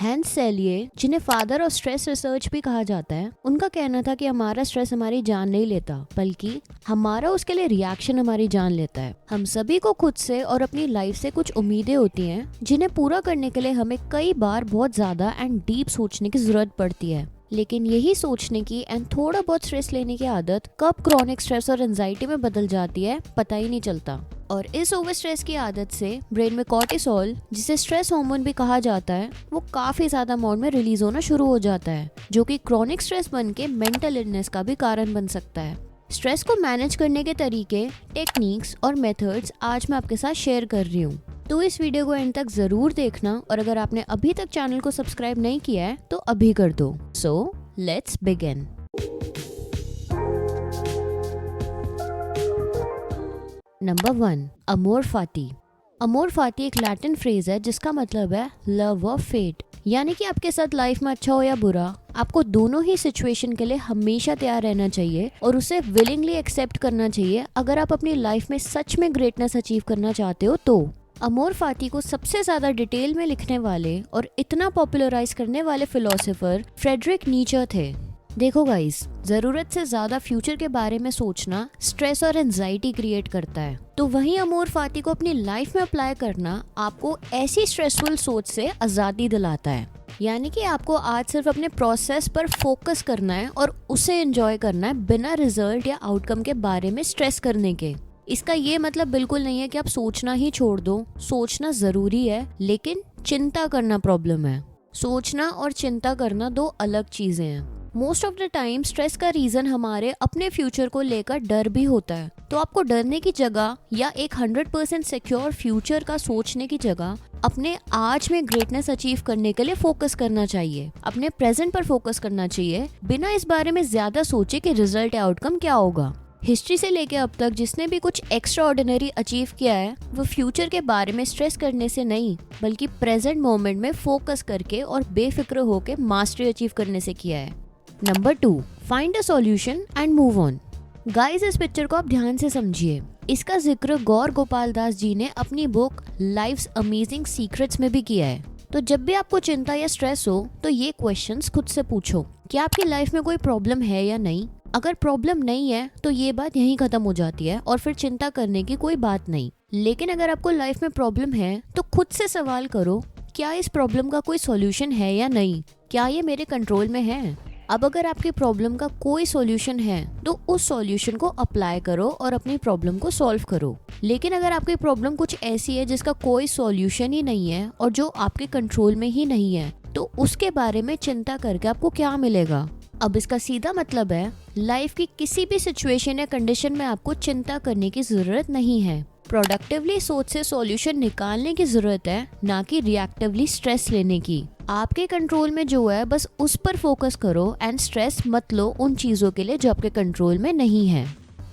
Hence सेलिये, जिन्हें father of stress research भी कहा जाता है, उनका कहना था कि हमारा स्ट्रेस हमारी जान नहीं लेता, बल्कि हमारा उसके लिए रिएक्शन हमारी जान लेता है। हम सभी को खुद से और अपनी लाइफ से कुछ उम्मीदें होती हैं, जिन्हें पूरा करने के लिए हमें कई बार बहुत ज्यादा एंड डीप सोचने की जरूरत पड़ती है। लेकिन यही सोचने की एंड थोड़ा बहुत स्ट्रेस लेने की आदत कब क्रॉनिक स्ट्रेस और एंजाइटी में बदल जाती है, पता ही नहीं चलता। और इस ओवर स्ट्रेस की आदत से ब्रेन में कॉर्टिसोल, जिसे स्ट्रेस हार्मोन भी कहा जाता है, वो काफी ज्यादा अमाउंट में रिलीज होना शुरू हो जाता है, जो कि क्रॉनिक स्ट्रेस बन के मेंटल इलनेस का भी कारण बन सकता है। स्ट्रेस को मैनेज करने के तरीके, टेक्निक्स और मेथड्स आज मैं आपके साथ शेयर कर रही हूँ, तो इस वीडियो को एंड तक जरूर देखना। और अगर आपने अभी तक चैनल को सब्सक्राइब नहीं किया है तो अभी कर दो। So let's begin. नंबर 1, अमोर फाती। अमोर फाती एक लैटिन फ्रेज है जिसका मतलब है लव ऑफ फेट, यानी कि आपके साथ लाइफ में अच्छा हो या बुरा, आपको दोनों ही सिचुएशन के लिए हमेशा तैयार रहना चाहिए और उसे विलिंगली एक्सेप्ट करना चाहिए अगर आप अपनी लाइफ में सच में ग्रेटनेस अचीव करना चाहते हो तो। अमोर फाती को सबसे ज्यादा डिटेल में लिखने वाले और इतना पॉपुलराइज करने वाले फिलोसोफर फ्रेडरिक नीचे थे। देखो गाइस, जरूरत से ज्यादा फ्यूचर के बारे में सोचना स्ट्रेस और एंजाइटी क्रिएट करता है, तो वहीं अमोर फाती को अपनी लाइफ में अप्लाई करना आपको ऐसी स्ट्रेसफुल सोच से आजादी दिलाता है। यानी कि आपको आज सिर्फ अपने प्रोसेस पर फोकस करना है और उसे एंजॉय करना है, बिना रिजल्ट या आउटकम के बारे में स्ट्रेस करने के। इसका ये मतलब बिल्कुल नहीं है कि आप सोचना ही छोड़ दो। सोचना जरूरी है, लेकिन चिंता करना प्रॉब्लम है। सोचना और चिंता करना दो अलग चीजें हैं। Most of the time stress का रीजन हमारे अपने फ्यूचर को लेकर डर भी होता है, तो आपको डरने की जगह या एक 100% सिक्योर फ्यूचर का सोचने की जगह अपने आज में ग्रेटनेस अचीव करने के लिए फोकस करना चाहिए। अपने प्रेजेंट पर फोकस करना चाहिए, बिना इस बारे में ज्यादा सोचे कि रिजल्ट या आउटकम क्या होगा। हिस्ट्री से लेके अब तक जिसने भी कुछ एक्स्ट्रा ऑर्डिनरी अचीव किया है, वो फ्यूचर के बारे में स्ट्रेस करने से नहीं, बल्कि प्रेजेंट मोमेंट में फोकस करके और बेफिक्र होके मास्टरी अचीव करने से किया है। Number 2, find a solution and move on. Guys, इस पिक्चर को आप ध्यान से समझिए। इसका जिक्र गौर गोपाल दास जी ने अपनी बुक लाइफ्स अमेजिंग सीक्रेट्स में भी किया है। तो जब भी आपको चिंता या स्ट्रेस हो, तो ये क्वेश्चंस खुद से पूछो कि आपकी लाइफ में कोई प्रॉब्लम है या नहीं। अगर प्रॉब्लम नहीं है तो ये बात यहीं खत्म हो जाती है और फिर चिंता करने की कोई बात नहीं। लेकिन अगर आपको लाइफ में प्रॉब्लम है, तो खुद से सवाल करो, क्या इस प्रॉब्लम का कोई सॉल्यूशन है या नहीं? क्या ये मेरे कंट्रोल में है? अब अगर आपकी प्रॉब्लम का कोई सॉल्यूशन है, तो उस सॉल्यूशन को अप्लाई करो और अपनी प्रॉब्लम को सॉल्व करो। लेकिन अगर आपकी प्रॉब्लम कुछ ऐसी है जिसका कोई सॉल्यूशन ही नहीं है और जो आपके कंट्रोल में ही नहीं है, तो उसके बारे में चिंता करके आपको क्या मिलेगा? अब इसका सीधा मतलब है, लाइफ की किसी भी सिचुएशन या कंडीशन में आपको चिंता करने की जरूरत नहीं है। प्रोडक्टिवली सोच से सॉल्यूशन निकालने की जरूरत है, ना कि रिएक्टिवली स्ट्रेस लेने की। आपके कंट्रोल में जो है बस उस पर फोकस करो एंड स्ट्रेस मत लो उन चीजों के लिए जो आपके कंट्रोल में नहीं है।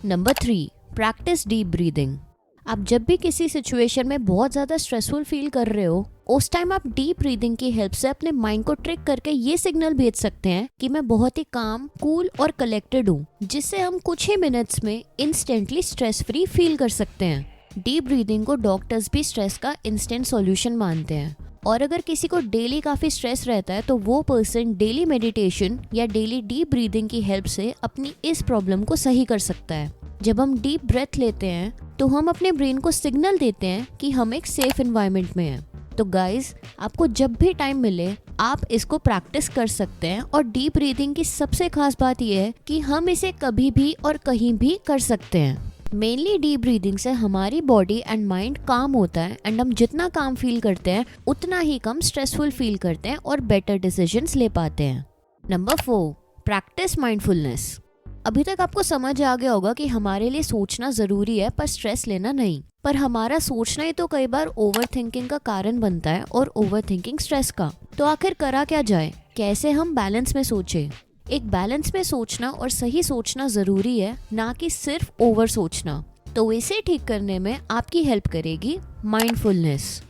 Number 3, practice deep breathing. आप जब भी किसी सिचुएशन में बहुत ज्यादा स्ट्रेसफुल फील कर रहे हो, उस टाइम आप डीप ब्रीदिंग की हेल्प से अपने माइंड को ट्रिक करके ये सिग्नल भेज सकते हैं कि मैं बहुत ही काम, कूल और कलेक्टेड हूँ, जिससे हम कुछ ही मिनट्स में इंस्टेंटली स्ट्रेस फ्री फील कर सकते हैं। डीप ब्रीदिंग को डॉक्टर्स भी स्ट्रेस का इंस्टेंट सॉल्यूशन मानते हैं। और अगर किसी को डेली काफी स्ट्रेस रहता है, तो वो पर्सन डेली मेडिटेशन या डेली डीप ब्रीदिंग की हेल्प से अपनी इस प्रॉब्लम को सही कर सकता है। जब हम डीप ब्रेथ लेते हैं, तो हम अपने ब्रेन को सिग्नल देते हैं कि हम एक सेफ एनवायरनमेंट में हैं। तो गाइज, आपको जब भी टाइम मिले आप इसको प्रैक्टिस कर सकते हैं। और डीप ब्रीदिंग की सबसे खास बात यह है कि हम इसे कभी भी और कहीं भी कर सकते हैं। मेनली डीप ब्रीदिंग से हमारी बॉडी एंड माइंड काम होता है, एंड हम जितना काम फील करते हैं उतना ही कम स्ट्रेसफुल फील करते हैं और बेटर डिसीजंस ले पाते हैं। Number 4, practice mindfulness. अभी तक आपको समझ आ गया होगा कि हमारे लिए सोचना जरूरी है, पर स्ट्रेस लेना नहीं। पर हमारा सोचना ही तो कई बार ओवर थिंकिंग का कारण बनता है, और ओवर थिंकिंग स्ट्रेस का। तो आखिर करा क्या जाए? कैसे हम बैलेंस में सोचें? एक बैलेंस में सोचना और सही सोचना जरूरी है, ना कि सिर्फ ओवर सोचना। तो इसे ठीक करने में आपकी हेल्प करेगी माइंडफुलनेस।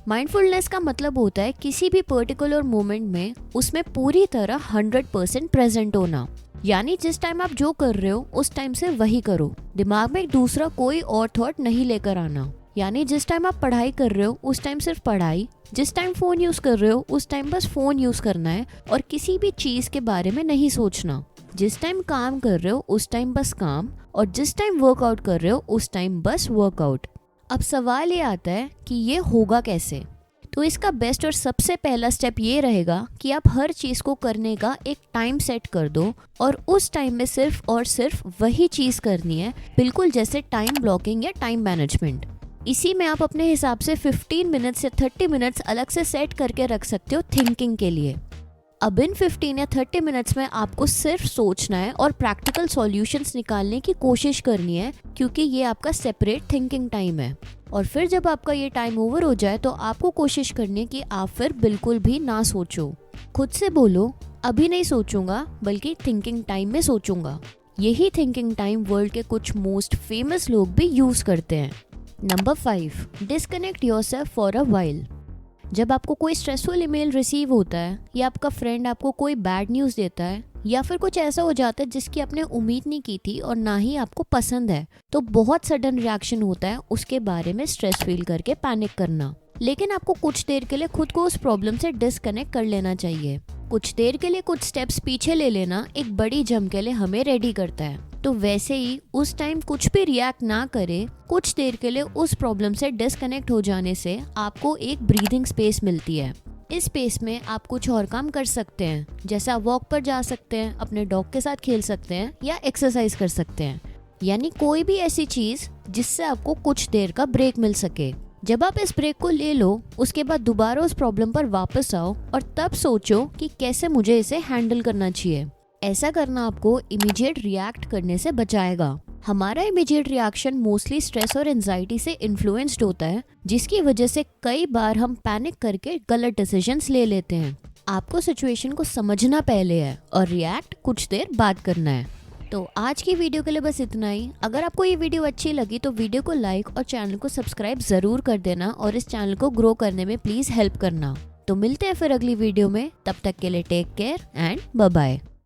माइंडफुलनेस का मतलब होता है किसी भी पर्टिकुलर मोमेंट में उसमें पूरी तरह 100% प्रेजेंट होना। यानी जिस टाइम आप जो कर रहे हो उस टाइम से वही करो, दिमाग में एक दूसरा कोई और थॉट नहीं लेकर आना। यानी जिस टाइम आप पढ़ाई कर रहे हो उस टाइम सिर्फ पढ़ाई, जिस टाइम फोन यूज कर रहे हो उस टाइम बस फोन यूज करना है और किसी भी चीज के बारे में नहीं सोचना। जिस टाइम काम कर रहे हो उस टाइम बस काम, और जिस टाइम वर्कआउट कर रहे हो उस टाइम बस वर्कआउट। अब सवाल ये आता है कि ये होगा कैसे। तो इसका बेस्ट और सबसे पहला स्टेप ये रहेगा कि आप हर चीज को करने का एक टाइम सेट कर दो और उस टाइम में सिर्फ और सिर्फ वही चीज करनी है, बिल्कुल जैसे टाइम ब्लॉकिंग या टाइम मैनेजमेंट। इसी में आप अपने हिसाब से 15 मिनट्स या 30 मिनट्स अलग से सेट करके रख सकते हो थिंकिंग के लिए। अब इन 15 या 30 मिनट्स में आपको सिर्फ सोचना है और प्रैक्टिकल सॉल्यूशंस निकालने की कोशिश करनी है, क्योंकि ये आपका सेपरेट थिंकिंग टाइम है। और फिर जब आपका ये टाइम ओवर हो जाए तो आपको कोशिश करनी है कि आप फिर बिल्कुल भी ना सोचो। खुद से बोलो अभी नहीं सोचूंगा, बल्कि थिंकिंग टाइम में सोचूंगा। यही थिंकिंग टाइम वर्ल्ड के कुछ मोस्ट फेमस लोग भी यूज करते हैं। Number 5, disconnect yourself for a while. जब आपको कोई स्ट्रेसफुल ईमेल रिसीव होता है या आपका फ्रेंड आपको कोई बैड न्यूज़ देता है या फिर कुछ ऐसा हो जाता है जिसकी आपने उम्मीद नहीं की थी और ना ही आपको पसंद है, तो बहुत सडन रिएक्शन होता है उसके बारे में स्ट्रेस फील करके पैनिक करना। लेकिन आपको कुछ देर के लिए खुद को उस प्रॉब्लम से डिस्कनेक्ट कर लेना चाहिए। कुछ देर के लिए कुछ स्टेप्स पीछे ले लेना एक बड़ी जंग के लिए हमें रेडी करता है। तो वैसे ही उस टाइम कुछ भी रिएक्ट ना करे, कुछ देर के लिए उस प्रॉब्लम से डिस्कनेक्ट हो जाने से आपको एक ब्रीदिंग स्पेस मिलती है। इस स्पेस में आप कुछ और काम कर सकते हैं, जैसे आप वॉक पर जा सकते हैं, अपने डॉग के साथ खेल सकते हैं या एक्सरसाइज कर सकते हैं। यानी कोई भी ऐसी चीज जिससे आपको कुछ देर का ब्रेक मिल सके। जब आप इस ब्रेक को ले लो उसके बाद दोबारा उस प्रॉब्लम पर वापस आओ और तब सोचो कि कैसे मुझे इसे हैंडल करना चाहिए। ऐसा करना आपको इमीडिएट रिएक्ट करने से बचाएगा। हमारा इमीडिएट रिएक्शन मोस्टली स्ट्रेस और एंजाइटी से इन्फ्लुएंस्ड होता है, जिसकी वजह से कई बार हम पैनिक करके गलत डिसीजंस ले लेते हैं। आपको सिचुएशन को समझना पहले है और रिएक्ट कुछ देर बाद करना है। तो आज की वीडियो के लिए बस इतना ही। अगर आपको ये वीडियो अच्छी लगी तो वीडियो को लाइक और चैनल को सब्सक्राइब जरूर कर देना और इस चैनल को ग्रो करने में प्लीज हेल्प करना। तो मिलते हैं फिर अगली वीडियो में, तब तक के लिए take care and bye bye.